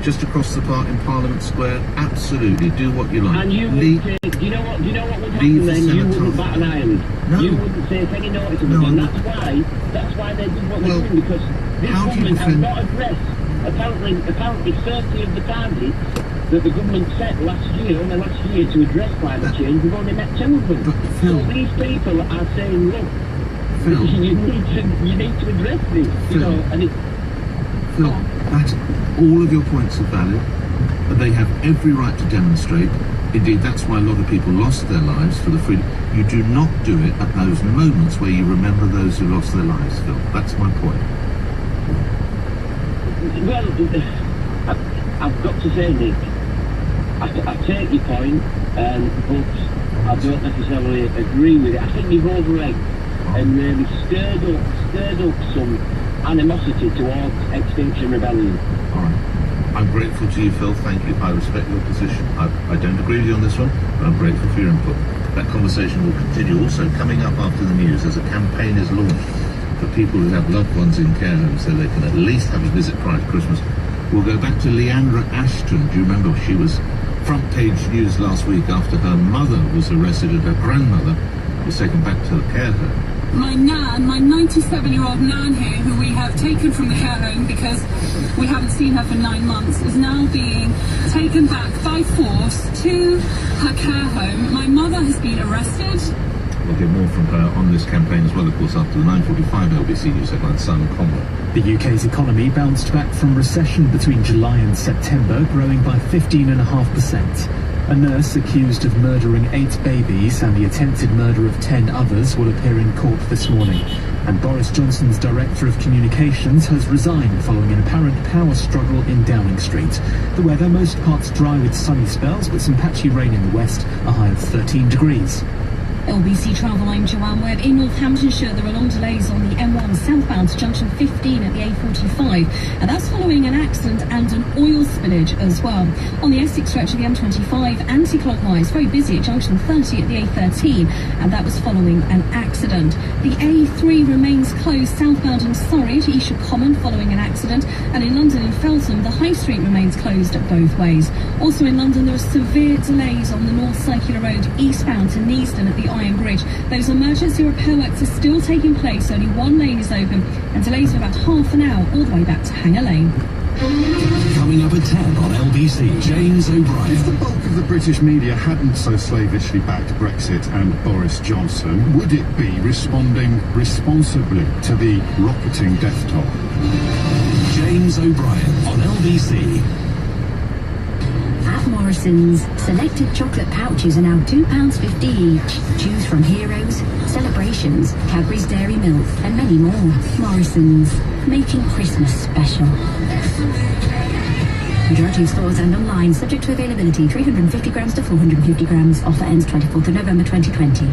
just across the park in Parliament Square. Absolutely, do what you like. And you would say, do you know what would happen then? You wouldn't bat an eyelid. No. You wouldn't take any notice of it, and that's why they did what they're doing, because this government has not addressed apparently 30 of the targets that the government set last year to address climate change. We've only met 2 of them. But Phil, so these people are saying, look, Phil, you need to address this. Phil, Phil, all of your points are valid. They have every right to demonstrate. Indeed, that's why a lot of people lost their lives for the freedom. You do not do it at those moments where you remember those who lost their lives, Phil. That's my point. Well, I've got to say, Nick, I take your point, but I don't necessarily agree with it. I think you've over-egged and really stirred up some animosity towards Extinction Rebellion. All right. I'm grateful to you, Phil. Thank you. I respect your position. I don't agree with you on this one, but I'm grateful for your input. That conversation will continue. Also, coming up after the news, as a campaign is launched for people who have loved ones in care homes so they can at least have a visit prior to Christmas. We'll go back to Leandra Ashton. Do you remember? She was front page news last week after her mother was arrested and her grandmother was taken back to her care home. My nan, my 97-year-old nan here, who we have taken from the care home because we haven't seen her for 9 months, is now being taken back by force to her care home. My mother has been arrested. We'll hear more from her on this campaign as well, of course, after the 9:45 LBC News headline. Simon Conway. The UK's economy bounced back from recession between July and September, growing by 15.5%. A nurse accused of murdering 8 babies and the attempted murder of 10 others will appear in court this morning. And Boris Johnson's Director of Communications has resigned following an apparent power struggle in Downing Street. The weather, most parts dry with sunny spells, but some patchy rain in the west, a high of 13 degrees. LBC Travel, I'm Joanne Webb. In Northamptonshire, there are long delays on the M1 southbound to junction 15 at the A45, and that's following an accident and an oil spillage as well. On the Essex stretch of the M25, anti-clockwise, very busy at junction 30 at the A13, and that was following an accident. The A3 remains closed southbound in Surrey to Esher Common following an accident, and in London in Feltham, the High Street remains closed both ways. Also in London, there are severe delays on the North Circular Road eastbound to Neasden at the Iron Bridge. Those emergency repair works are still taking place. Only one lane is open, and delays of about half an hour all the way back to Hanger Lane. Coming up at 10 on LBC, James O'Brien. If the bulk of the British media hadn't so slavishly backed Brexit and Boris Johnson, would it be responding responsibly to the rocketing death toll? James O'Brien on LBC. At Morrison's, selected chocolate pouches are now £2.50 each. Choose from Heroes, Celebrations, Cadbury's Dairy Milk, and many more. Morrison's, making Christmas special. Majority of stores and online, subject to availability, 350 grams to 450 grams. Offer ends 24th of November 2020.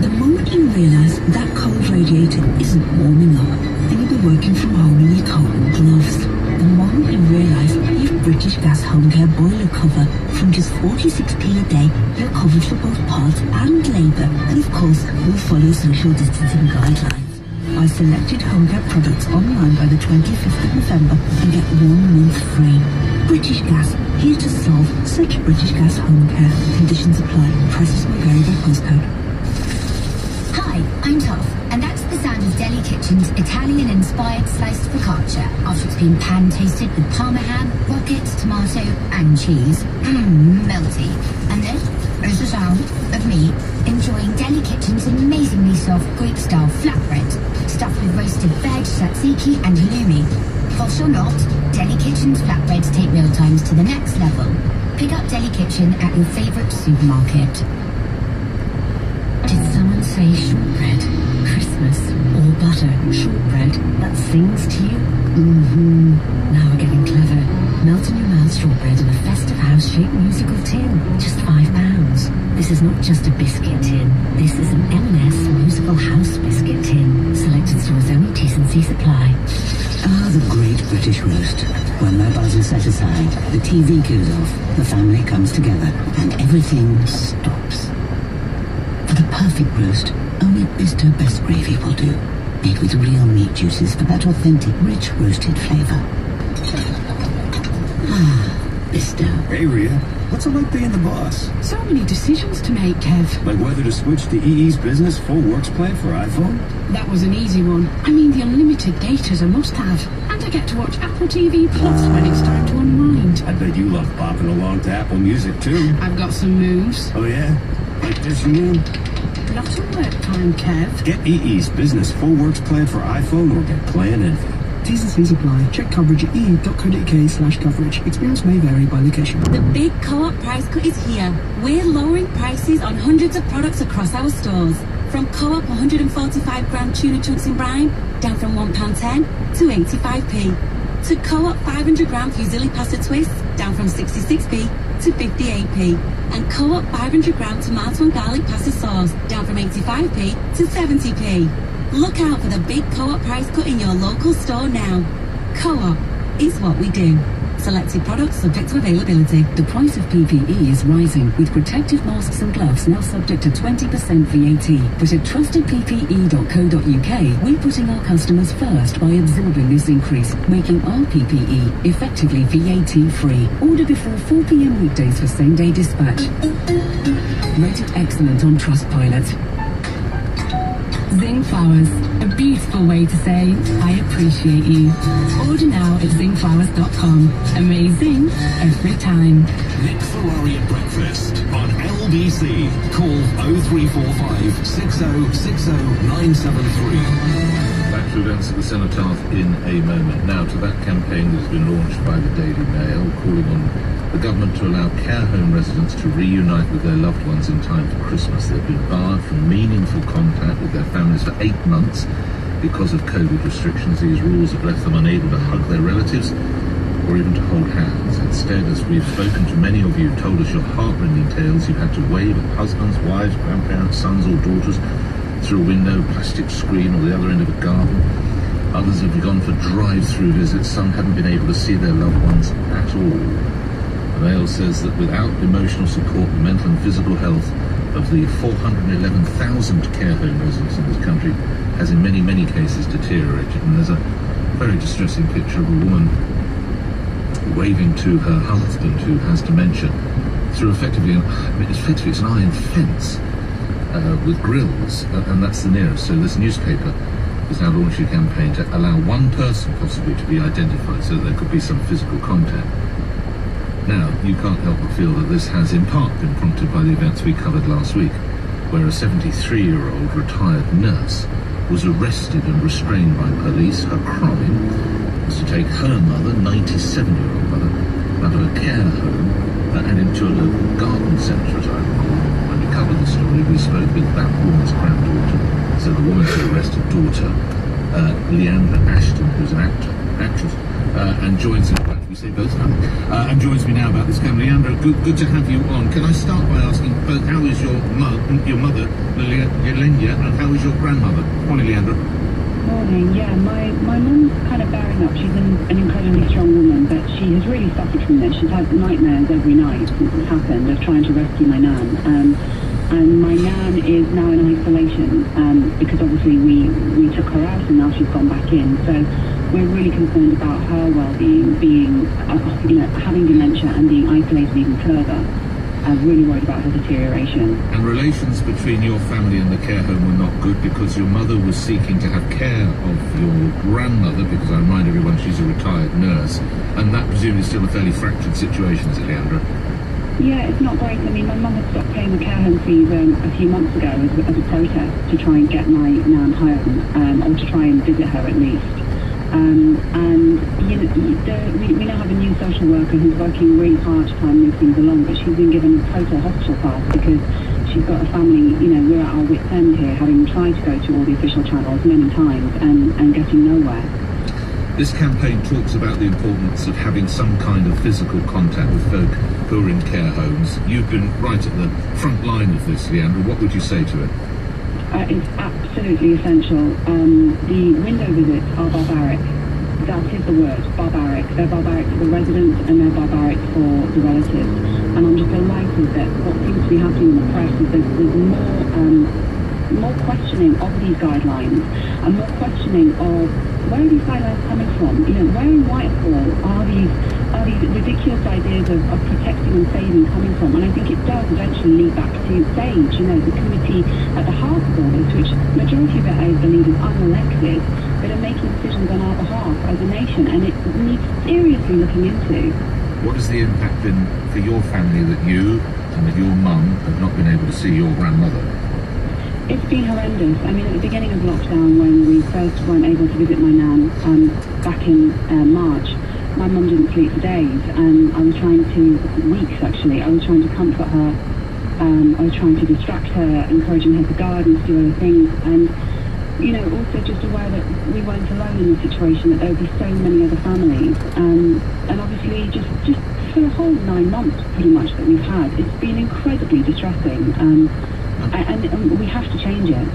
The moment you realise that cold radiator isn't warming up, and you'll be working from home in your coat and gloves. The moment you realise you've British Gas Home Care boiler cover from just 46p a day, you're covered for both parts and labour, and of course, we'll follow social distancing guidelines. Buy selected home care products online by the 25th of November and get 1 month free. British Gas, here to solve. Search British Gas Home Care. Conditions apply. Prices may vary by postcode. Hi, I'm Toff, and that's the sound of Deli Kitchen's Italian-inspired sliced focaccia after it's been pan-toasted with parma ham, rockets, tomato, and cheese. Melty. And this is the sound of me enjoying Deli Kitchen's amazingly soft Greek-style flatbread, stuffed with roasted veg, tzatziki, and halloumi. Posh or not, Deli Kitchen's flatbreads take meal times to the next level. Pick up Deli Kitchen at your favourite supermarket. Did someone say shortbread? Christmas or butter? Shortbread that sings to you? Now we're getting clever. Melt in your mouth shortbread in a festive house-shaped musical tin. Just £5. This is not just a biscuit tin. This is an M&S musical house biscuit tin. Selected stores only, T&C supply. Ah, the great British roast. When mobiles are set aside, the TV goes off, the family comes together, and everything stops. For the perfect roast, only Bisto Best Gravy will do. Made with real meat juices for that authentic, rich roasted flavour. Hey, Rhea. What's it like being the boss? So many decisions to make, Kev. Like whether to switch to EE's business full works plan for iPhone? That was an easy one. I mean, the unlimited data's a must-have. And I get to watch Apple TV Plus when it's time to unwind. I bet you love bopping along to Apple Music, too. I've got some moves. Oh, yeah? Like this, you mean? Not on work time, Kev. Get EE's business full works plan for iPhone or get plan envy. T's and C's apply. Check coverage at e.co.uk/coverage. Experience may vary by location. The big Co-op price cut is here. We're lowering prices on hundreds of products across our stores. From Co-op 145 gram tuna chunks in brine, down from £1.10 to 85p. To Co-op 500 gram fusilli pasta twists, down from 66p to 58p. And Co-op 500 gram tomato and garlic pasta sauce, down from 85p to 70p. Look out for the big Co-op price cut in your local store now. Co-op is what we do. Selected products subject to availability. The price of PPE is rising, with protective masks and gloves now subject to 20% VAT. But at trustedppe.co.uk, we're putting our customers first by absorbing this increase, making our PPE effectively VAT-free. Order before 4 p.m. weekdays for same-day dispatch. Rated excellent on Trustpilot. Zing Flowers, a beautiful way to say, I appreciate you. Order now at zingflowers.com. Amazing every time. Nick Ferrari at breakfast on LBC. Call 0345 6060 973. Back to events at the Cenotaph in a moment. Now to that campaign that has been launched by the Daily Mail, calling on the government to allow care home residents to reunite with their loved ones in time for Christmas. They've been barred from meaningful contact with their families for 8 months because of COVID restrictions. These rules have left them unable to hug their relatives or even to hold hands. Instead, as we've spoken to many of you, told us your heartrending tales, you've had to wave at husbands, wives, grandparents, sons or daughters through a window, plastic screen or the other end of a garden. Others have gone for drive-through visits. Some haven't been able to see their loved ones at all. The Mail says that without emotional support, the mental and physical health of the 411,000 care home residents in this country has in many, many cases deteriorated. And there's a very distressing picture of a woman waving to her husband who has dementia through effectively it's an iron fence with grills, and that's the nearest. So this newspaper is now launching a campaign to allow one person possibly to be identified so that there could be some physical contact. Now, you can't help but feel that this has in part been prompted by the events we covered last week, where a 73-year-old retired nurse was arrested and restrained by police. Her crime was to take her mother, 97-year-old mother, out of a care home and into a local garden centre, as I recall. When we covered the story, we spoke with that woman's granddaughter, so the woman's arrested daughter, Leandra Ashton, who's an actress, and joins me. We say both now. And joins me now about this camera. Leandra, good to have you on. Can I start by asking both how is your mother, Yelenia, and how is your grandmother? Morning, Leandra. Morning. Yeah, my mum's kind of bearing up. She's an incredibly strong woman, but she has really suffered from this. She's had nightmares every night since it's happened of trying to rescue my nan. And my nan is now in isolation because obviously we took her out and now she's gone back in. So we're really concerned about her well-being, having dementia and being isolated even further. Really worried about her deterioration. And relations between your family and the care home were not good because your mother was seeking to have care of your grandmother, because I remind everyone she's a retired nurse, and that presumably is still a fairly fractured situation, is it, Leandra? Yeah, it's not great. I mean, my mum had stopped paying the care home fees a few months ago as a protest to try and get my nan home, or to try and visit her at least. We now have a new social worker who's working really hard to try and move things along, but she's been given a total hospital pass because she's got a family, we're at our wit's end here, having tried to go to all the official channels many times and getting nowhere. This campaign talks about the importance of having some kind of physical contact with folk who are in care homes. You've been right at the front line of this, Leandra. What would you say to it? It's absolutely essential. The window visits are barbaric. That is the word, barbaric. They're barbaric for the residents and they're barbaric for the relatives. And I'm just delighted that what seems to be happening in the press is there's more questioning of these guidelines and more questioning of where are these guidelines coming from? Where in Whitehall are these ridiculous ideas of protecting investing and saving coming from? And I think it does eventually lead back to SAGE, the committee at the heart of all this, which majority of it, I believe, is unelected, that are making decisions on our behalf as a nation, and it needs seriously looking into. What has the impact been for your family that you and that your mum have not been able to see your grandmother? It's been horrendous. I mean, at the beginning of lockdown, when we first weren't able to visit my nan back in March, my mum didn't sleep for days, and I was trying to, weeks actually, I was trying to comfort her, I was trying to distract her, encouraging her to garden, to do other things, and also just aware that we weren't alone in the situation, that there would be so many other families, and obviously just for the whole 9 months pretty much that we've had, it's been incredibly distressing, and we have to change it.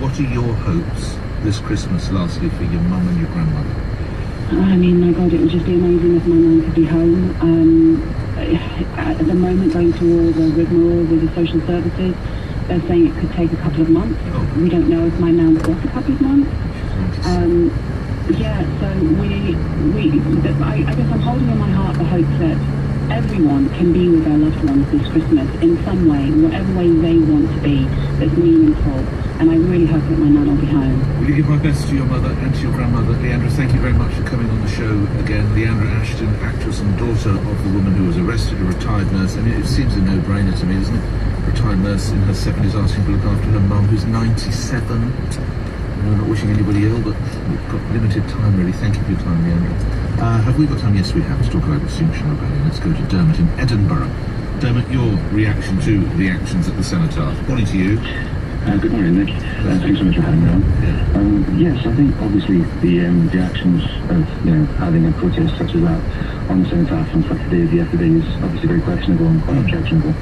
What are your hopes this Christmas lastly for your mum and your grandmother? I mean, my God, it would just be amazing if my nan could be home. At the moment, going through all the rigmarole with the social services, they're saying it could take a couple of months. Oh. We don't know if my nan's got a couple of months. Yeah, so I guess I'm holding in my heart the hope that everyone can be with their loved ones this Christmas in some way, whatever way they want to be, that's meaningful. And I really hope that my nan will be home. Will you give my best to your mother and to your grandmother? Leandra, thank you very much for coming on the show again. Leandra Ashton, actress and daughter of the woman who was arrested, a retired nurse. I mean, it seems a no-brainer to me, doesn't it? A retired nurse in her 70s asking to look after her mum, who's 97. I'm not wishing anybody ill, but we've got limited time, really. Thank you for your time, Leandra. Have we got time? Yes, we have to talk about Extinction Rebellion. Let's go to Dermot in Edinburgh. Dermot, your reaction to the actions at the Cenotaph. Morning to you. Good morning, Nick. Thanks so much for having me on. Yes, I think obviously the actions of having a protest such as that on the Cenotaph on Saturday of yesterday is obviously very questionable and quite objectionable.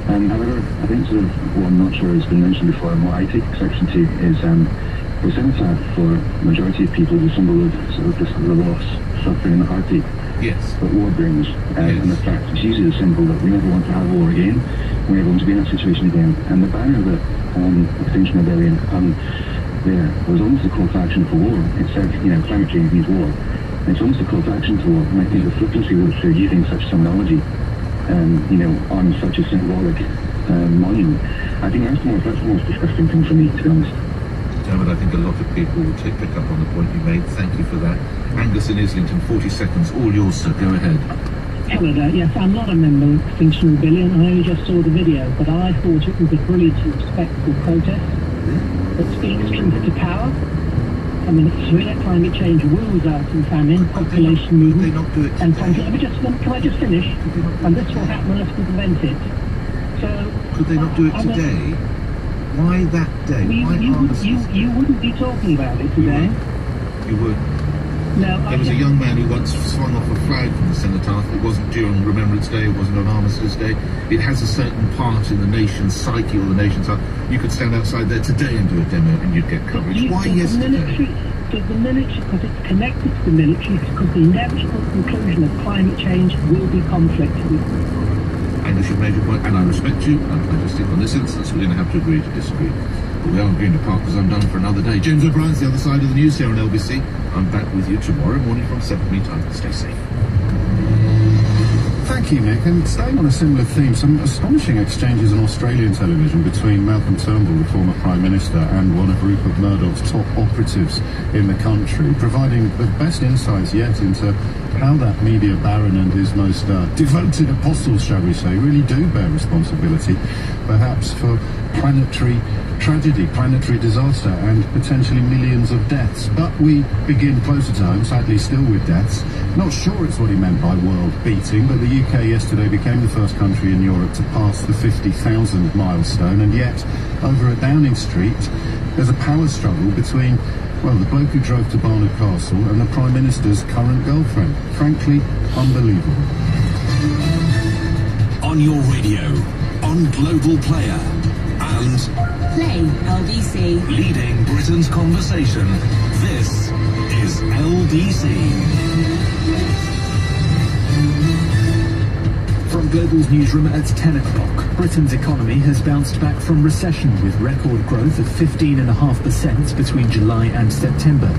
However, I think sort of what I'm not sure has been mentioned before, and what I take exception to is the Cenotaph for the majority of people is a symbol of sort of the loss, suffering, and the heartache that war brings, and the fact it's usually a symbol that we never want to have war again, we never want to be in that situation again. And the banner that Extinction Rebellion there was almost a call to action for war. It said, climate change means war. And it's almost a call to action to war. And I think the flippancy with using such terminology, on such a symbolic monument, I think that's the most disgusting thing for me, to be honest. But I think a lot of people will pick up on the point you made. Thank you for that. Angus in Islington, 40 seconds, all yours, sir. Go ahead. Hello there. Yes, I'm not a member of Extinction Rebellion. I only just saw the video, but I thought it was a brilliant and respectful protest that speaks truth to power. I mean, it's really climate change rules out in famine, population movement, and conflict. Can I just finish? And this will happen unless we prevent it. So could they not do it today? Why that day? You wouldn't be talking about it today. You would. No, there was a young man who once swung off a flag from the Cenotaph. It wasn't during Remembrance Day, it wasn't on Armistice Day. It has a certain part in the nation's psyche or the nation's heart. You could stand outside there today and do a demo and you'd get coverage. Why yesterday? Does the military, because it's connected to the military, because the inevitable conclusion of climate change will be conflict. Angus, you've made your point, and I respect you, and I just think on this instance we're going to have to agree to disagree. But we aren't going to part because I'm done for another day. James O'Brien's the other side of the news here on LBC. I'm back with you tomorrow morning from 7 meantime. Stay safe. Thank you, Nick. And staying on a similar theme, some astonishing exchanges on Australian television between Malcolm Turnbull, the former Prime Minister, and one of Rupert Murdoch's top operatives in the country, providing the best insights yet into how that media baron and his most devoted apostles, shall we say, really do bear responsibility, perhaps for planetary tragedy, planetary disaster, and potentially millions of deaths. But we begin closer to home, sadly still with deaths. Not sure it's what he meant by world beating, but the UK yesterday became the first country in Europe to pass the 50,000 milestone, and yet over at Downing Street there's a power struggle between, well, the bloke who drove to Barnard Castle and the Prime Minister's current girlfriend. Frankly, unbelievable. On your radio, on Global Player, and Play LBC. Leading Britain's conversation. This is LBC. From Global's newsroom at 10 o'clock, Britain's economy has bounced back from recession with record growth of 15.5% between July and September.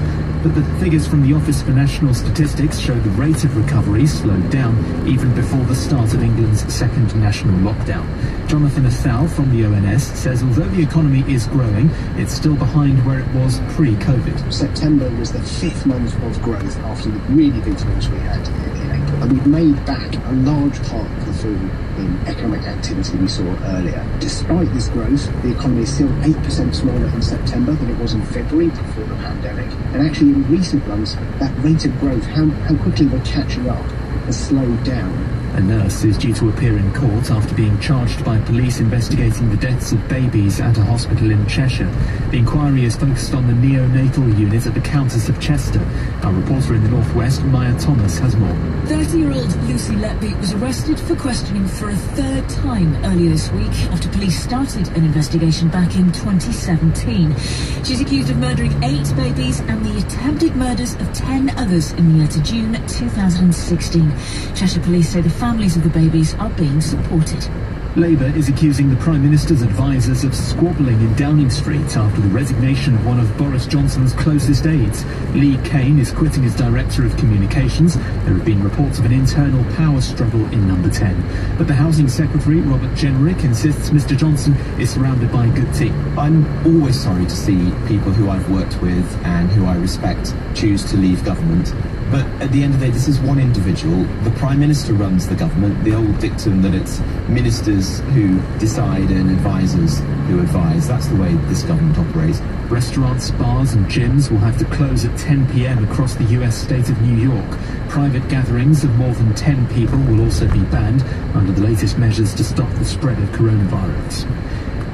but the figures from the Office for National Statistics show the rate of recovery slowed down even before the start of England's second national lockdown. Jonathan Athal from the ONS says although the economy is growing, it's still behind where it was pre-COVID. September was the 5th month of growth after the really big launch we had in April. And we've made back a large part of the fall in economic activity we saw earlier. Despite this growth, the economy is still 8% smaller in September than it was in February before the pandemic. And actually in recent months, that rate of growth, how quickly we're catching up, has slowed down. A nurse is due to appear in court after being charged by police investigating the deaths of babies at a hospital in Cheshire. The inquiry is focused on the neonatal unit at the Countess of Chester. Our reporter in the northwest, Maya Thomas, has more. 30-year-old Lucy Letby was arrested for questioning for a third time earlier this week after police started an investigation back in 2017. She's accused of murdering 8 babies and the attempted murders of 10 others in the year to June 2016. Cheshire police say the families of the babies are being supported. Labour is accusing the Prime Minister's advisers of squabbling in Downing Street after the resignation of one of Boris Johnson's closest aides. Lee Kane is quitting as Director of Communications. There have been reports of an internal power struggle in Number 10. But the Housing Secretary, Robert Jenrick, insists Mr Johnson is surrounded by a good team. I'm always sorry to see people who I've worked with and who I respect choose to leave government. But at the end of the day, this is one individual. The Prime Minister runs the government. The old dictum that it's ministers who decide and advisers who advise. That's the way this government operates. Restaurants, bars and gyms will have to close at 10 p.m. across the US state of New York. Private gatherings of more than 10 people will also be banned under the latest measures to stop the spread of coronavirus.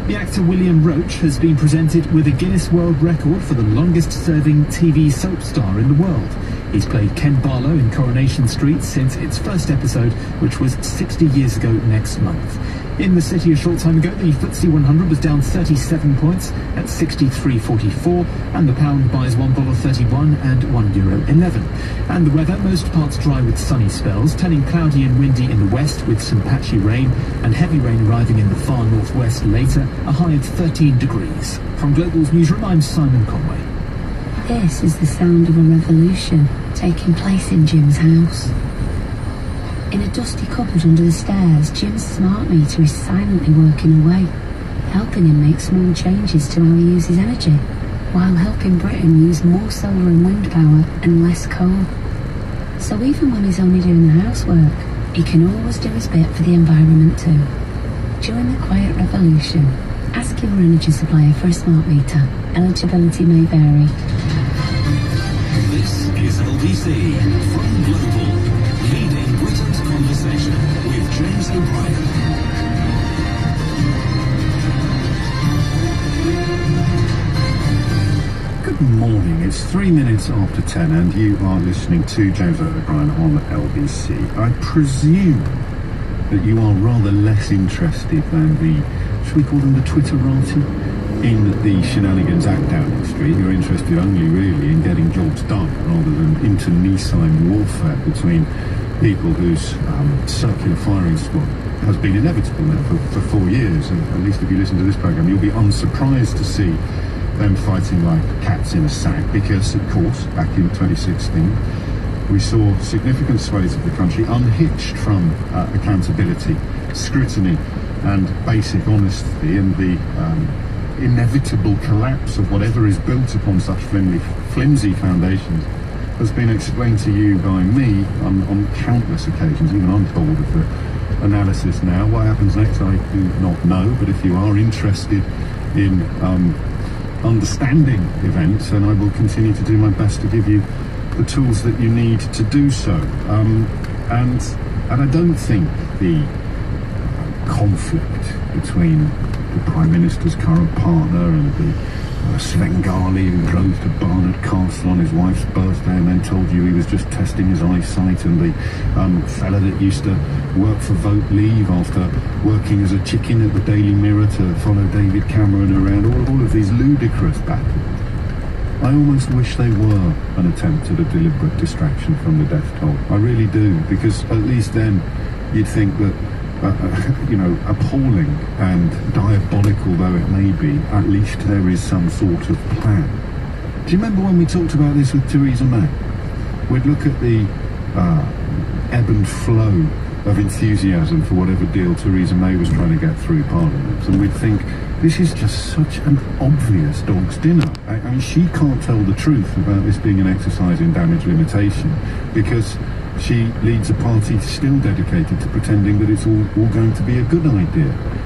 The actor William Roach has been presented with a Guinness World Record for the longest-serving TV soap star in the world. He's played Ken Barlow in Coronation Street since its first episode, which was 60 years ago next month. In the city a short time ago, the FTSE 100 was down 37 points at 63.44, and the pound buys $1.31 and €1.11. And the weather, most parts dry with sunny spells, turning cloudy and windy in the west with some patchy rain, and heavy rain arriving in the far northwest later, a high of 13 degrees. From Global's newsroom, I'm Simon Conway. This is the sound of a revolution taking place in Jim's house. In a dusty cupboard under the stairs, Jim's smart meter is silently working away, helping him make small changes to how he uses energy, while helping Britain use more solar and wind power and less coal. So even when he's only doing the housework, he can always do his bit for the environment too. Join the quiet revolution. Ask your energy supplier for a smart meter. Eligibility may vary. This is LBC from Global, leading Britain's conversation with James O'Brien. Good morning, it's 3 minutes after 10 and you are listening to James O'Brien on LBC. I presume that you are rather less interested than should we call them the Twitterati, in the shenanigans at Downing Street. You're interested only really in getting jobs done rather than internecine warfare between people whose circular firing squad has been inevitable now for 4 years. And at least if you listen to this programme, you'll be unsurprised to see them fighting like cats in a sack, because of course back in 2016 we saw significant swathes of the country unhitched from accountability, scrutiny and basic honesty, and the inevitable collapse of whatever is built upon such flimsy foundations has been explained to you by me on countless occasions. Even I'm bored of the analysis now. What happens next I do not know, but if you are interested in understanding events, then I will continue to do my best to give you the tools that you need to do so. And I don't think the conflict between the Prime Minister's current partner and the Svengali who drove to Barnard Castle on his wife's birthday and then told you he was just testing his eyesight, and the fella that used to work for Vote Leave after working as a chicken at the Daily Mirror to follow David Cameron around, all of these ludicrous battles. I almost wish they were an attempt at a deliberate distraction from the death toll. I really do, because at least then you'd think that appalling and diabolical though it may be, at least there is some sort of plan. Do you remember when we talked about this with Theresa May? We'd look at the ebb and flow of enthusiasm for whatever deal Theresa May was trying to get through Parliament, and we'd think, this is just such an obvious dog's dinner. I mean, she can't tell the truth about this being an exercise in damage limitation, because she leads a party still dedicated to pretending that it's all going to be a good idea.